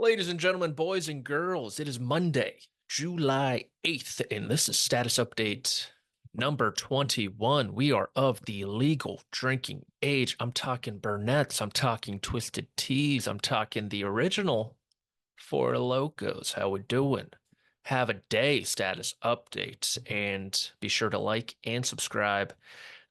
Ladies and gentlemen, boys and girls, it is Monday, July 8th, and this is status update number 21. We are of the legal drinking age. I'm talking Burnett's, I'm talking Twisted Teas, I'm talking the original Four Locos. How we doing? Have a day status update, and be sure to like and subscribe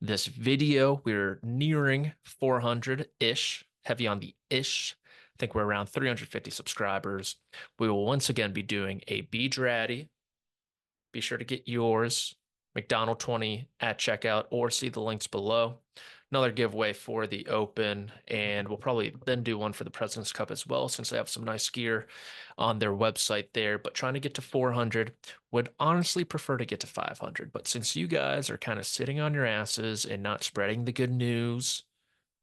this video. We're nearing 400-ish, heavy on the ish. I think we're around 350 subscribers. We will once again be doing a Beach Ratty. Be sure to get yours, McDonald 20 at checkout, or see the links below. Another giveaway for the Open, and we'll probably then do one for the President's Cup as well, since they have some nice gear on their website there. But trying to get to 400, would honestly prefer to get to 500. But since you guys are kind of sitting on your asses and not spreading the good news,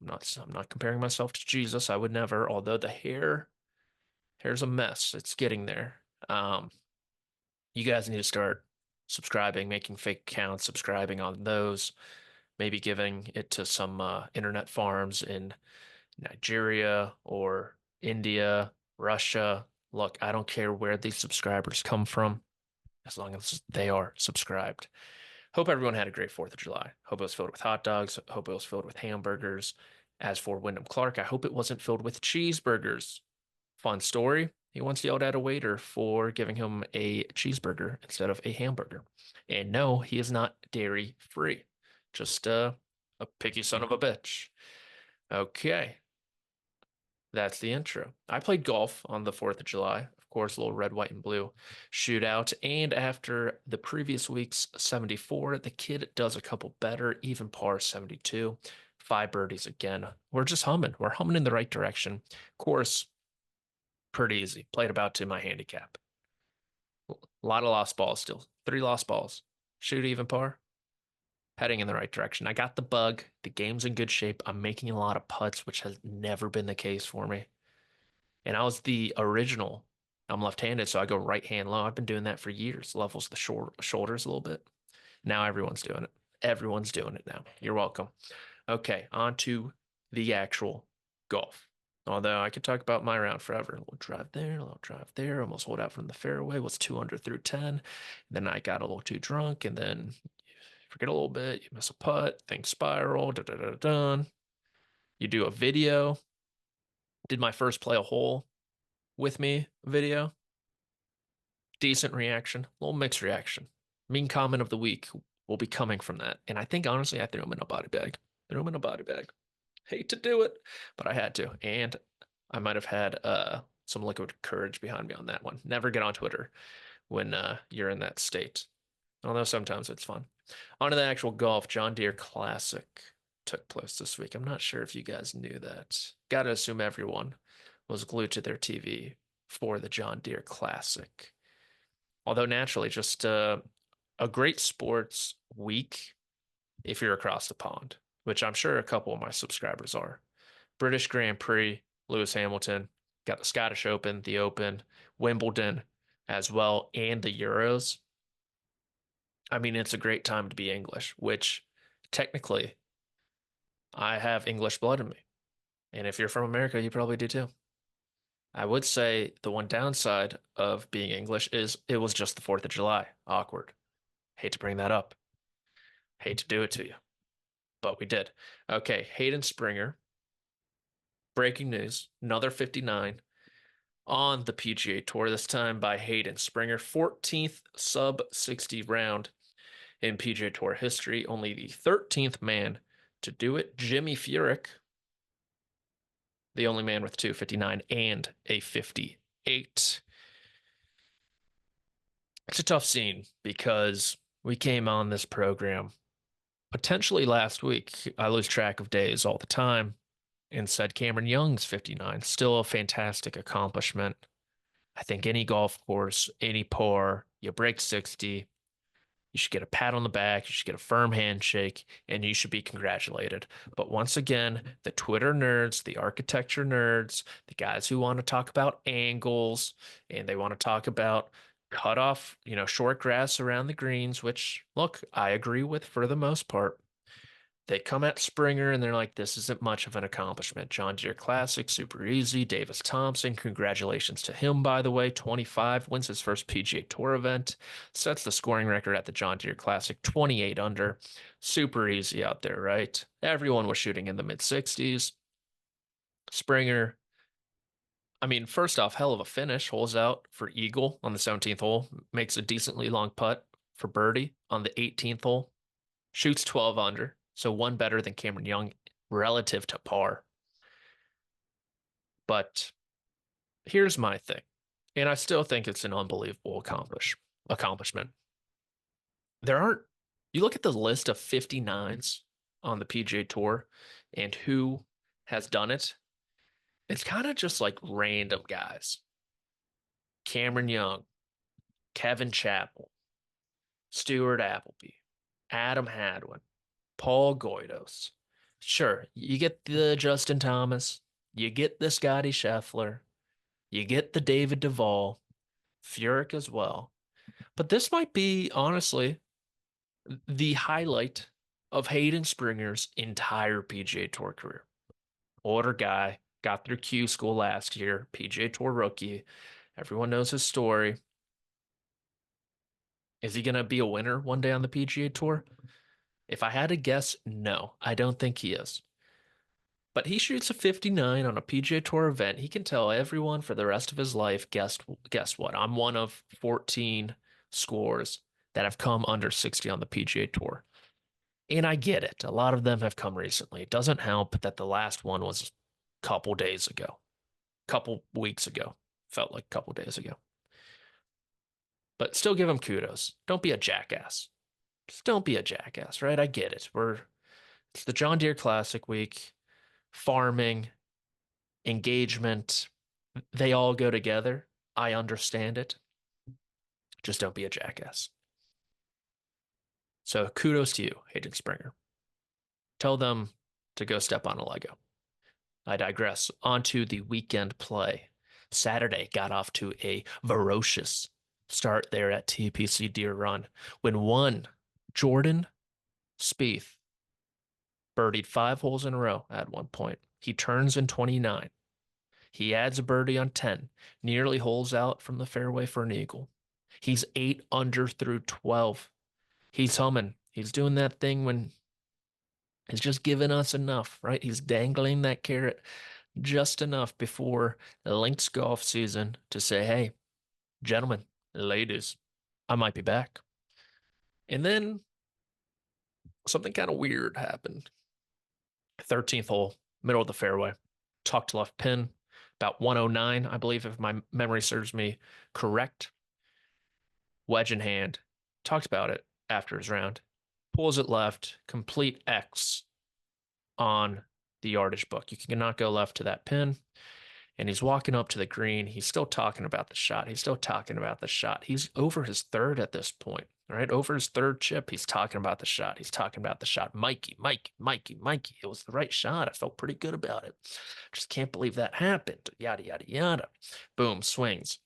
I'm not comparing myself to Jesus. I would never, although the hair's a mess. It's getting there. You guys need to start subscribing, making fake accounts, subscribing on those, maybe giving it to some internet farms in Nigeria or India, Russia. Look, I don't care where these subscribers come from, as long as they are subscribed. Hope everyone had a great 4th of July. Hope it was filled with hot dogs. Hope it was filled with hamburgers. As for Wyndham Clark, I hope it wasn't filled with cheeseburgers. Fun story. He once yelled at a waiter for giving him a cheeseburger instead of a hamburger. And no, he is not dairy free. Just a picky son of a bitch. Okay, that's the intro. I played golf on the 4th of July. Of course, a little red, white, and blue shootout. And after the previous week's 74, the kid does a couple better, even par 72. 5 birdies again. We're just humming. We're humming in the right direction. Of course, pretty easy. Played about to my handicap. A lot of lost balls still. 3 lost balls. Shoot even par. Heading in the right direction. I got the bug. The game's in good shape. I'm making a lot of putts, which has never been the case for me. And I was the original. I'm left-handed, so I go right hand low. I've been doing that for years. Levels the shoulders a little bit. Now everyone's doing it. Everyone's doing it now. You're welcome. Okay, on to the actual golf. Although I could talk about my round forever. A little drive there, a little drive there, almost hold out from the fairway, was 200 through 10. Then I got a little too drunk, and then you forget a little bit, you miss a putt, things spiral, da da da da. You do a video. Did my first play a hole with me video. Decent reaction, a little mixed reaction. Mean comment of the week will be coming from that. And I think honestly, I threw him in a body bag. Threw him in a body bag. Hate to do it, but I had to. And I might have had some liquid courage behind me on that one. Never get on Twitter when you're in that state. Although sometimes it's fun. On to the actual golf. John Deere Classic took place this week. I'm not sure if you guys knew that. Gotta assume everyone was glued to their TV for the John Deere Classic. Although naturally, just a great sports week if you're across the pond, which I'm sure a couple of my subscribers are. British Grand Prix, Lewis Hamilton, got the Scottish Open, the Open, Wimbledon as well, and the Euros. I mean, it's a great time to be English, which technically I have English blood in me. And if you're from America, you probably do too. I would say the one downside of being English is it was just the 4th of July. Awkward. Hate to bring that up. Hate to do it to you, but we did. Okay, Hayden Springer. Breaking news. Another 59 on the PGA Tour, this time by Hayden Springer. 14th sub 60 round in PGA Tour history. Only the 13th man to do it. Jimmy Furyk, the only man with 259 and a 58. It's a tough scene because we came on this program potentially last week. I lose track of days all the time and said Cameron Young's 59. Still a fantastic accomplishment. I think any golf course, any par, you break 60, you should get a pat on the back, you should get a firm handshake, and you should be congratulated. But once again, the Twitter nerds, the architecture nerds, the guys who want to talk about angles and they want to talk about cut off, short grass around the greens, which, look, I agree with for the most part. They come at Springer and they're like, this isn't much of an accomplishment. John Deere Classic, super easy. Davis Thompson, congratulations to him, by the way. 25, wins his first PGA Tour event, sets the scoring record at the John Deere Classic, 28 under. Super easy out there, right? Everyone was shooting in the mid 60s. Springer, I mean, first off, hell of a finish. Holes out for Eagle on the 17th hole, makes a decently long putt for birdie on the 18th hole, shoots 12 under, so one better than Cameron Young relative to par. But here's my thing, and I still think it's an unbelievable accomplishment. There aren't, you look at the list of 59s on the PGA Tour and who has done it, it's kind of just like random guys. Cameron Young, Kevin Chappell, Stuart Appleby, Adam Hadwin, Paul Goydos. Sure, you get the Justin Thomas, you get the Scotty Scheffler, you get the David Duval, Furyk as well. But this might be, honestly, the highlight of Hayden Springer's entire PGA Tour career. Older guy, got through Q school last year, PGA Tour rookie. Everyone knows his story. Is he going to be a winner one day on the PGA Tour? If I had to guess, no, I don't think he is. But he shoots a 59 on a PGA Tour event. He can tell everyone for the rest of his life, guess what? I'm one of 14 scores that have come under 60 on the PGA Tour. And I get it. A lot of them have come recently. It doesn't help that the last one was a couple days ago, couple weeks ago. Felt like a couple days ago. But still give him kudos. Don't be a jackass. Just don't be a jackass, right? I get it. It's the John Deere Classic week. Farming, engagement, they all go together. I understand it. Just don't be a jackass. So kudos to you, Hayden Springer. Tell them to go step on a Lego. I digress. On to the weekend play. Saturday got off to a ferocious start there at TPC Deer Run when one Jordan Spieth birdied 5 holes in a row at one point. He turns in 29. He adds a birdie on 10, nearly holes out from the fairway for an eagle. He's 8 under through 12. He's humming. He's doing that thing when he's just giving us enough, right? He's dangling that carrot just enough before the links golf season to say, hey, gentlemen, ladies, I might be back. And then something kind of weird happened. 13th hole, middle of the fairway, tucked left pin, about 109, I believe, if my memory serves me correct. Wedge in hand. Talked about it after his round. Pulls it left, complete X on the yardage book. You cannot go left to that pin. And he's walking up to the green. He's still talking about the shot. He's still talking about the shot. He's over his third at this point, right? Over his third chip, he's talking about the shot. He's talking about the shot. Mikey, Mikey, Mikey, Mikey. It was the right shot. I felt pretty good about it. Just can't believe that happened. Yada, yada, yada. Boom, swings.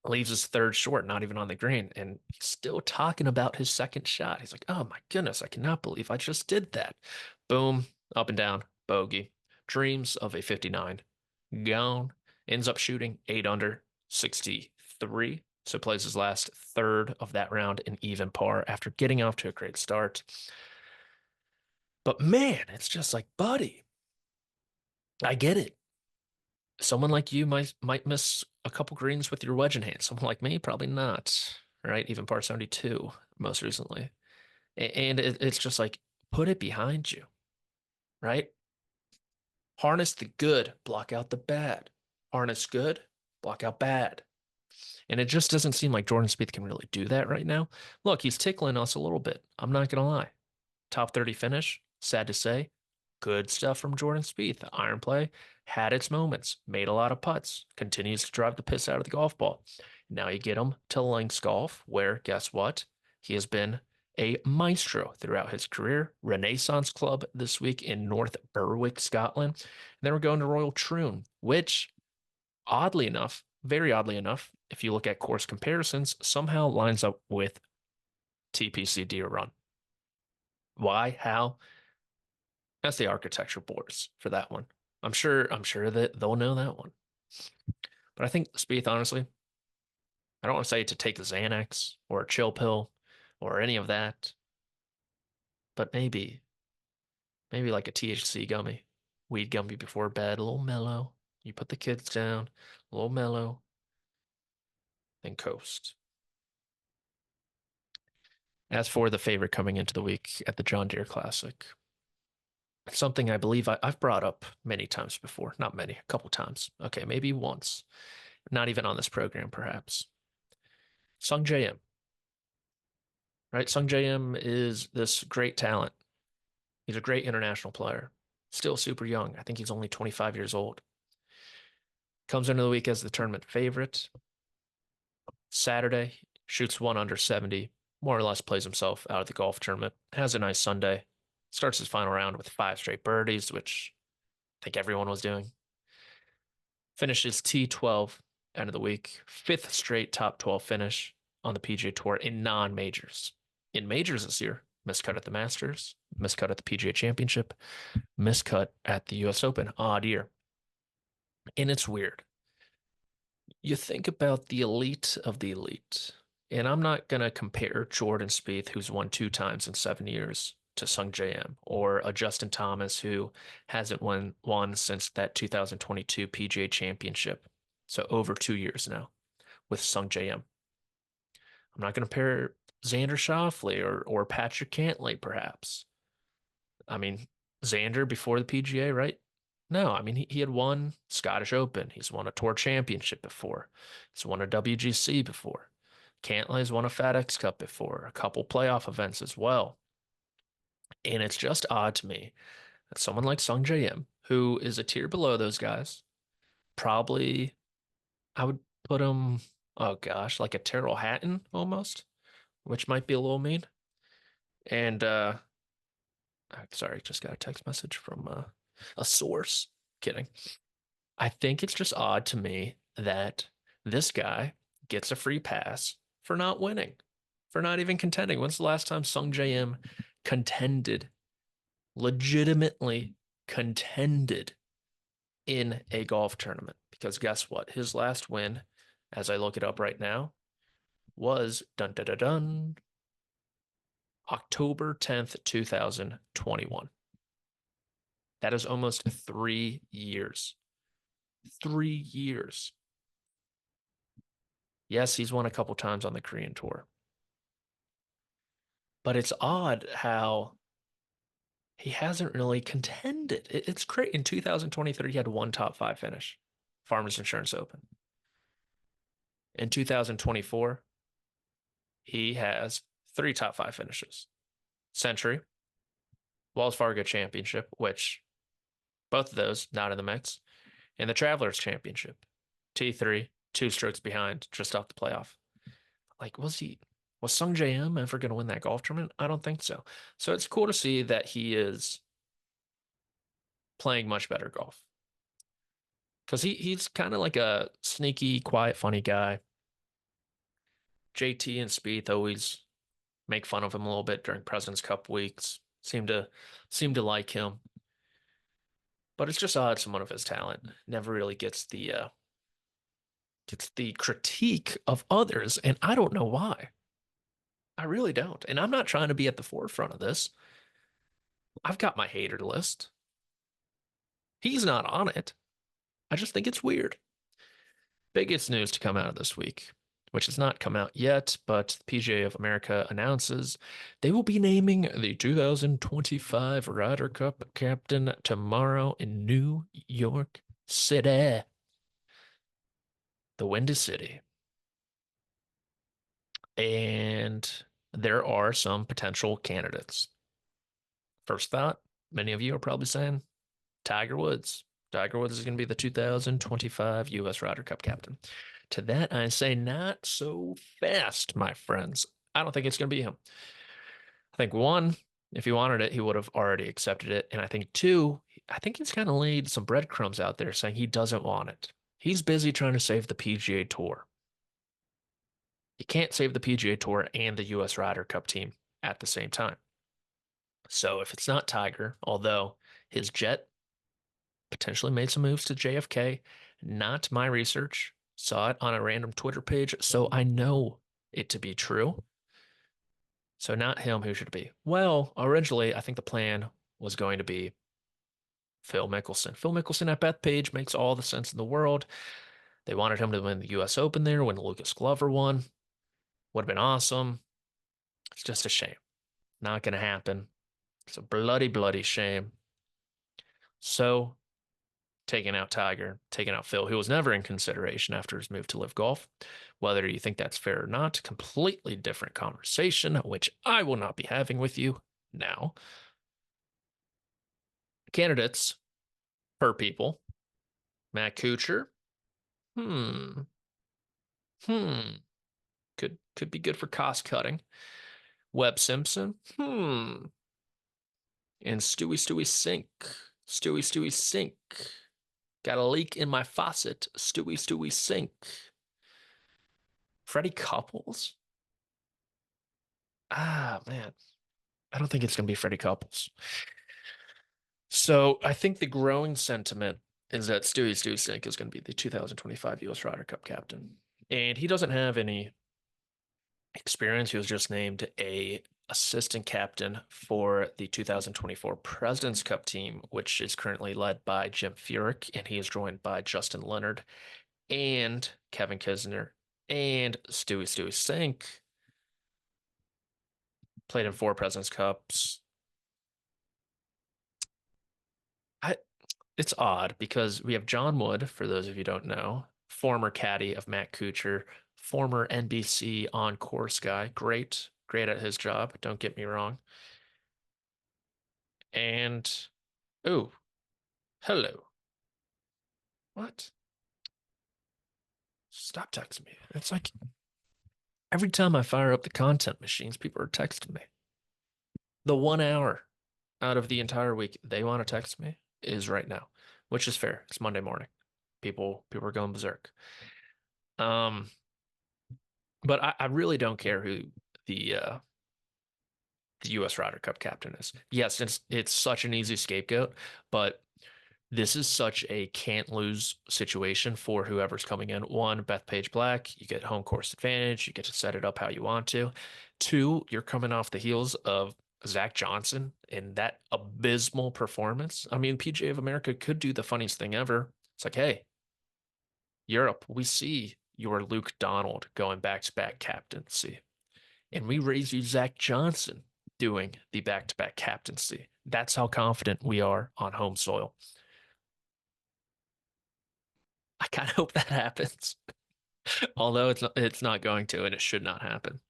Leaves his third short, not even on the green. And he's still talking about his second shot. He's like, oh my goodness, I cannot believe I just did that. Boom, up and down, bogey. Dreams of a 59. Gone. Ends up shooting 8 under, 63. So plays his last third of that round in even par after getting off to a great start. But man, it's just like, buddy, I get it. Someone like you might miss a couple greens with your wedge in hand. Someone like me, probably not. Right? Even par 72 most recently. And it's just like, put it behind you. Right? Harness the good, block out the bad. Harness good, block out bad. And it just doesn't seem like Jordan Spieth can really do that right now. Look, he's tickling us a little bit. I'm not going to lie. Top 30 finish, sad to say. Good stuff from Jordan Spieth. The iron play had its moments, made a lot of putts, continues to drive the piss out of the golf ball. Now you get him to links golf, where, guess what? He has been a maestro throughout his career. Renaissance Club this week in North Berwick, Scotland. And then we're going to Royal Troon, which, oddly enough, very oddly enough, if you look at course comparisons, somehow lines up with TPC Deer Run. Why? How? That's the architecture boards for that one. I'm sure that they'll know that one. But I think Spieth, honestly, I don't want to say to take a Xanax or a chill pill or any of that, but maybe like a THC gummy, weed gummy before bed, a little mellow. You put the kids down, a little mellow, then coast. As for the favorite coming into the week at the John Deere Classic, something I believe I've brought up many times before. Not many, a couple times. Okay, maybe once. Not even on this program, perhaps. Sung J M, right? Sung J M is this great talent. He's a great international player. Still super young. I think he's only 25 years old. Comes into the week as the tournament favorite. Saturday, shoots one under 70, more or less plays himself out of the golf tournament. Has a nice Sunday. Starts his final round with 5 straight birdies, which I think everyone was doing. Finishes T12 end of the week. Fifth straight top 12 finish on the PGA Tour in non-majors. In majors this year, miscut at the Masters, miscut at the PGA Championship, miscut at the US Open. Odd year. And it's weird. You think about the elite of the elite, and I'm not going to compare Jordan Spieth, who's won 2 times in 7 years, to Sung J M, or a Justin Thomas who hasn't won since that 2022 PGA Championship. So over 2 years now with Sung J M. I'm not going to compare Xander Schauffele or Patrick Cantlay, perhaps. I mean, Xander before the PGA, right? No, I mean he had won Scottish Open. He's won a Tour Championship before. He's won a WGC before. Cantlay's won a FedEx Cup before, a couple playoff events as well. And it's just odd to me that someone like Sung J M, who is a tier below those guys, probably I would put him, oh gosh, like a Terrell Hatton almost, which might be a little mean. And sorry, just got a text message from a source. Kidding. I think it's just odd to me that this guy gets a free pass for not winning, for not even contending. When's the last time Sung J M contended, legitimately contended in a golf tournament? Because guess what? His last win, as I look it up right now, was dun dun dun dun October 10th, 2021. That is almost 3 years. 3 years. Yes, he's won a couple times on the Korean Tour. But it's odd how he hasn't really contended. It's great. In 2023, he had one top five finish, Farmers Insurance Open. In 2024, he has 3 top 5 finishes. Century, Wells Fargo Championship, which both of those not in the mix, and the Travelers Championship. T3, 2 strokes behind, just off the playoff. Like, was Sung J M ever going to win that golf tournament? I don't think so. So it's cool to see that he is playing much better golf because he's kind of like a sneaky, quiet, funny guy. JT and Spieth always make fun of him a little bit during President's Cup weeks. Seem to like him, but it's just odd someone of his talent never really gets the critique of others, and I don't know why. I really don't. And I'm not trying to be at the forefront of this. I've got my hater list. He's not on it. I just think it's weird. Biggest news to come out of this week, which has not come out yet, but the PGA of America announces they will be naming the 2025 Ryder Cup captain tomorrow in New York City, the Windy City. And there are some potential candidates. First thought, many of you are probably saying Tiger Woods. Tiger Woods is going to be the 2025 U.S. Ryder Cup captain. To that, I say not so fast, my friends. I don't think it's going to be him. I think one, if he wanted it, he would have already accepted it. And I think two, I think he's kind of laid some breadcrumbs out there saying he doesn't want it. He's busy trying to save the PGA Tour. You can't save the PGA Tour and the U.S. Ryder Cup team at the same time. So if it's not Tiger, although His jet potentially made some moves to JFK. Not my research. Saw it on a random Twitter page, so I know it to be true. So not him. Who should it be? Well, originally, I think the plan was going to be Phil Mickelson. Phil Mickelson at Bethpage makes all the sense in the world. They wanted him to win the US Open there when Lucas Glover won. Would have been awesome. It's just a shame. Not going to happen. It's a bloody, bloody shame. So, taking out Tiger, taking out Phil, who was never in consideration after his move to Live Golf. Whether you think that's fair or not, completely different conversation, which I will not be having with you now. Candidates per people. Matt Kuchar. Hmm. Hmm. Could be good for cost cutting. Webb Simpson. And Stewie Sink. Stewie Sink. Got a leak in my faucet. Stewie Sink. Freddie Couples? Ah, man. I don't think it's going to be Freddie Couples. So I think the growing sentiment is that Stewie Sink is going to be the 2025 US Ryder Cup captain. And he doesn't have any experience. He was just named a assistant captain for the 2024 President's Cup team, which is currently led by Jim Furyk, and he is joined by Justin Leonard and Kevin Kisner and Stewie Sink. Played in 4 President's Cups. It's odd because we have John Wood, for those of you who don't know, former caddy of Matt Kuchar, former NBC on-course guy. Great at his job, don't get me wrong. And, oh, hello. What? Stop texting me. It's like every time I fire up the content machines, people are texting me. The 1 hour out of the entire week they want to text me is right now, which is fair. It's Monday morning. People are going berserk. But I really don't care who the uh, the U.S. Ryder Cup captain is. Yes, it's such an easy scapegoat, but this is such a can't lose situation for whoever's coming in. One, Bethpage Black, you get home course advantage, you get to set it up how you want to. Two, you're coming off the heels of Zach Johnson in that abysmal performance. I mean, PGA of America could do the funniest thing ever. It's like, hey, Europe, we see your Luke Donald going back-to-back captaincy, and we raise you Zach Johnson doing the back-to-back captaincy. That's how confident we are on home soil. I kind of hope that happens, although it's not going to, and it should not happen.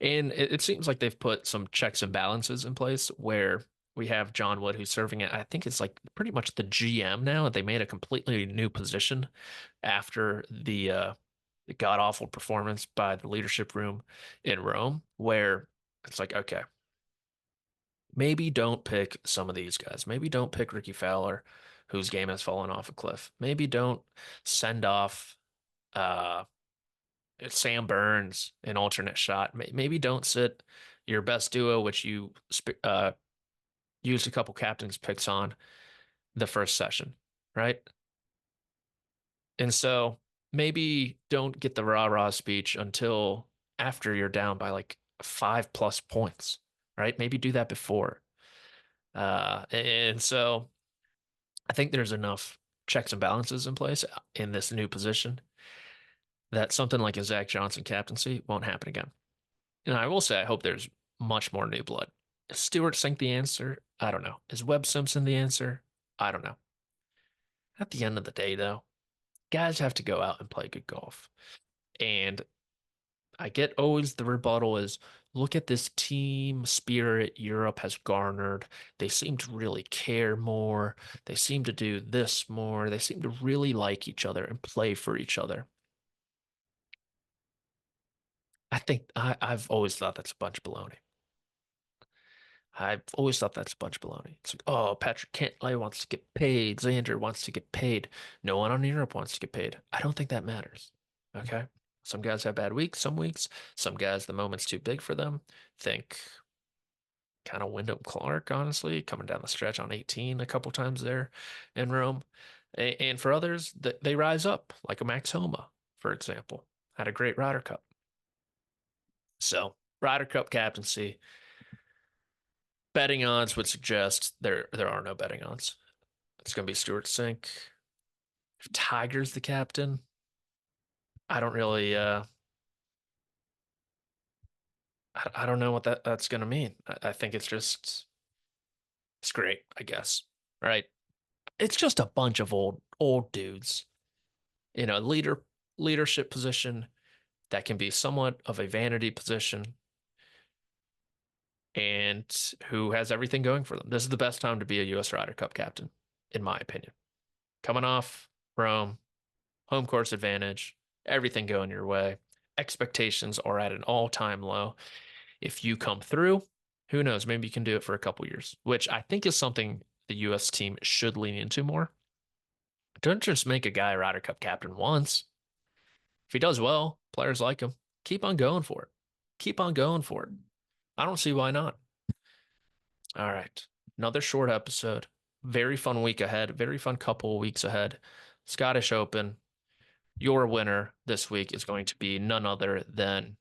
And it seems like they've put some checks and balances in place where we have John Wood who's serving it. I think it's like pretty much the GM now. They made a completely new position after the god awful performance by the leadership room in Rome, where it's like, okay, maybe don't pick some of these guys. Maybe don't pick Ricky Fowler, whose game has fallen off a cliff. Maybe don't send off uh, Sam Burns an alternate shot. Maybe don't sit your best duo, which you used a couple captains picks on the first session, right? And so maybe don't get the rah-rah speech until after you're down by like 5+ points, right? Maybe do that before. And so I think there's enough checks and balances in place in this new position that something like a Zach Johnson captaincy won't happen again. And I will say, I hope there's much more new blood. Is Stewart Sink the answer? I don't know. Is Webb Simpson the answer? I don't know. At the end of the day, though, guys have to go out and play good golf. And I get always the rebuttal is look at this team spirit Europe has garnered. They seem to really care more. They seem to do this more. They seem to really like each other and play for each other. I think I've always thought that's a bunch of baloney. I've always thought that's a bunch of baloney. It's like, oh, Patrick Cantlay wants to get paid. Xander wants to get paid. No one on Europe wants to get paid. I don't think that matters. Okay. Some guys have bad weeks, some guys, the moment's too big for them. Think kind of Wyndham Clark, honestly, coming down the stretch on 18 a couple times there in Rome. And for others, they rise up, like a Max Homa, for example, had a great Ryder Cup. So, Ryder Cup captaincy, betting odds would suggest there are no betting odds. It's going to be Stewart Cink. If Tiger's the captain, I don't really I don't know what that's going to mean. I think it's great, I guess. Right? It's just a bunch of old dudes in a leadership position that can be somewhat of a vanity position and who has everything going for them. This is the best time to be a U.S. Ryder Cup captain, in my opinion. Coming off Rome, home course advantage, everything going your way. Expectations are at an all-time low. If you come through, who knows? Maybe you can do it for a couple years, which I think is something the U.S. team should lean into more. Don't just make a guy Ryder Cup captain once. If he does well, players like him. Keep on going for it. Keep on going for it. I don't see why not. All right. Another short episode. Very fun week ahead. Very fun couple of weeks ahead. Scottish Open. Your winner this week is going to be none other than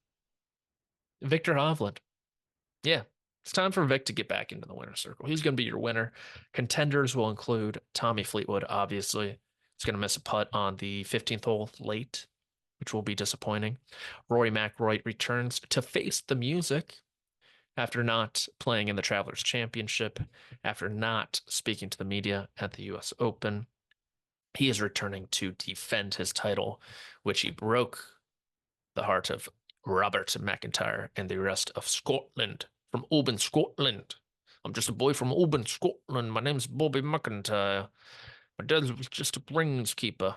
Victor Hovland. Yeah, it's time for Vic to get back into the winner's circle. He's going to be your winner. Contenders will include Tommy Fleetwood, obviously. He's going to miss a putt on the 15th hole late, which will be disappointing. Rory McIlroy returns to face the music after not playing in the Travelers Championship, after not speaking to the media at the U.S. Open. He is returning to defend his title, which he broke the heart of Robert McIntyre and the rest of Scotland, from Oban, Scotland. I'm just a boy from Oban, Scotland. My name's Bobby McIntyre. My dad was just a greenskeeper.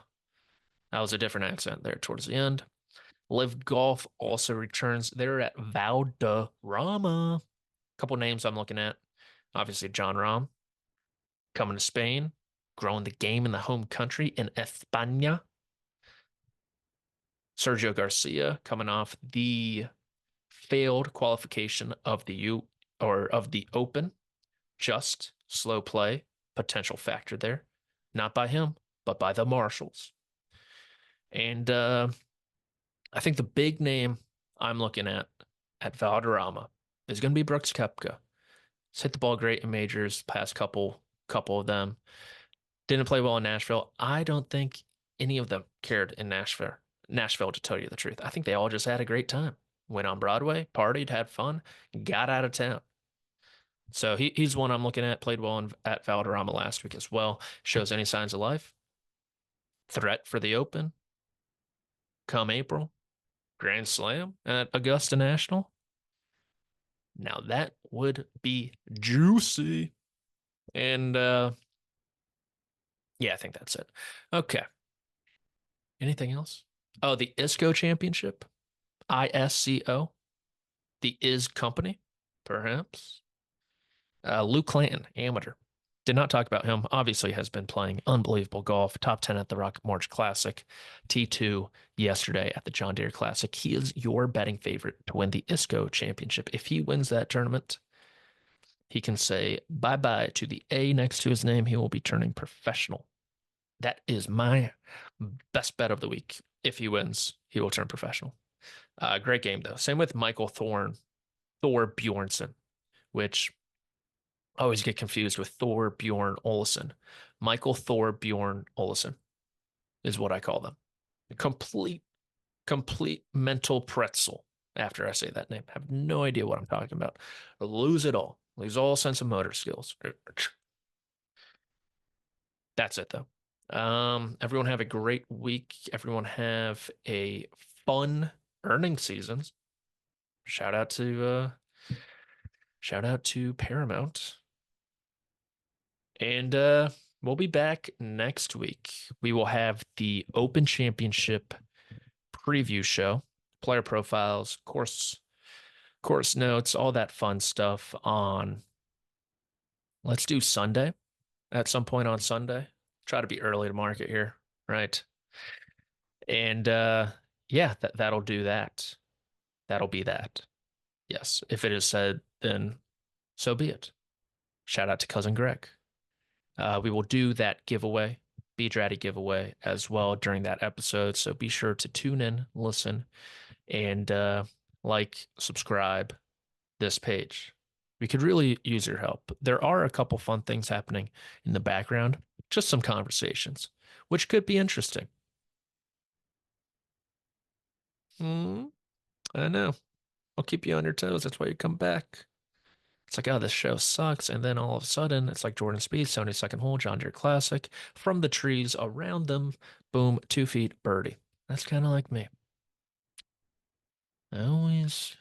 That was a different accent there towards the end. Live Golf also returns. They're at Valderrama. A couple names I'm looking at. Obviously, John Rahm coming to Spain, growing the game in the home country in España. Sergio Garcia coming off the failed qualification of the Open. Just slow play, potential factor there. Not by him, but by the Marshalls. And I think the big name I'm looking at Valderrama is going to be Brooks Koepka. He's hit the ball great in majors, past couple of them. Didn't play well in Nashville. I don't think any of them cared in Nashville, to tell you the truth. I think they all just had a great time. Went on Broadway, partied, had fun, got out of town. So he's one I'm looking at. Played well at Valderrama last week as well. Shows any signs of life. Threat for the Open. Come April, Grand Slam at Augusta National. Now that would be juicy. And yeah, I think that's it. Okay. Anything else? Oh, the ISCO Championship. ISCO. The Is Company, perhaps. Luke Clanton, amateur. Did not talk about him. Obviously has been playing unbelievable golf. Top 10 at the Rocket Mortgage Classic. T2 yesterday at the John Deere Classic. He is your betting favorite to win the ISCO Championship. If he wins that tournament, he can say bye-bye to the A next to his name. He will be turning professional. That is my best bet of the week. If he wins, he will turn professional. Great game, though. Same with Michael Thor Bjornsson, which I always get confused with Thor Bjorn Olesen. Michael Thor Bjorn Olesen is what I call them. A complete mental pretzel after I say that name. I have no idea what I'm talking about. I lose it all. Lose all sense of motor skills. That's it, though. Everyone have a great week. Everyone have a fun earning seasons. Shout out to Paramount. And we'll be back next week. We will have the Open Championship preview show, player profiles, course notes, all that fun stuff on, let's do Sunday, at some point on Sunday. Try to be early to market here, right? And yeah, that'll do that. That'll be that. Yes. If it is said, then so be it. Shout out to cousin Greg. We will do that giveaway, B Dratty giveaway as well during that episode. So be sure to tune in, listen, and like, subscribe this page. We could really use your help. There are a couple fun things happening in the background, just some conversations, which could be interesting. Hmm, I know. I'll keep you on your toes. That's why you come back. It's like, oh, this show sucks. And then all of a sudden, it's like Jordan Spieth, 72nd hole, John Deere Classic. From the trees around them, boom, 2 feet birdie. That's kind of like me. I always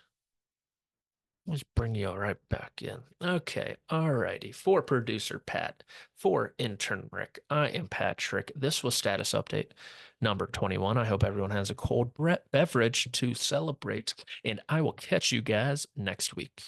bring you right back in. Okay, alrighty. For producer Pat, for intern Rick, I am Patrick. This was status update number 21. I hope everyone has a cold beverage to celebrate, and I will catch you guys next week.